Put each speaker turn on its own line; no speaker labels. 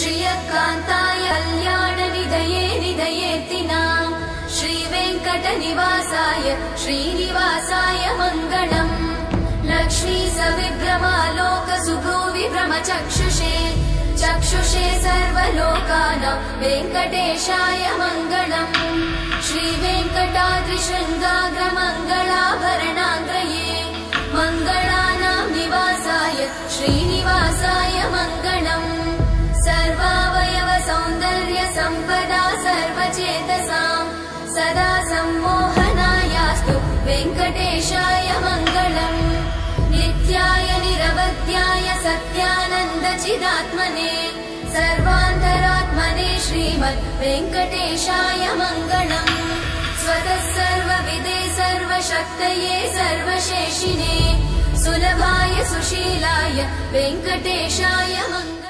श्रियकान्ताय कल्याणनिधये निधयेऽर्तिनाम् श्रीवेङ्कटनिवासाय श्रीनिवासाय मङ्गलम् लक्ष्मी सविभ्रमालोकसुभ्रूविभ्रमचक्षुषे चक्षुषे सर्वलोकानां वेङ्कटेशाय मङ्गलम् श्रीवेङ्कटाद्रिशृङ्गाग्रमङ्गलाभरणाग्रये मङ्गलानां निवासाय श्रीनिवासाय मङ्गलम् सर्वावयव सौन्दर्य सम्पदा सर्वचेतसां सदा सम्मोहनायास्तु वेङ्कटेशाय मङ्गलम् नित्याय निरवध्याय सत्यानन्दचिदात्मने सर्वान्तरात्मने श्रीमद् वेङ्कटेशाय मङ्गलम् स्वतः सर्वविदे सर्वशक्तये सर्वशेषिने सुलभाय सुशीलाय वेङ्कटेशाय मङ्गलम्।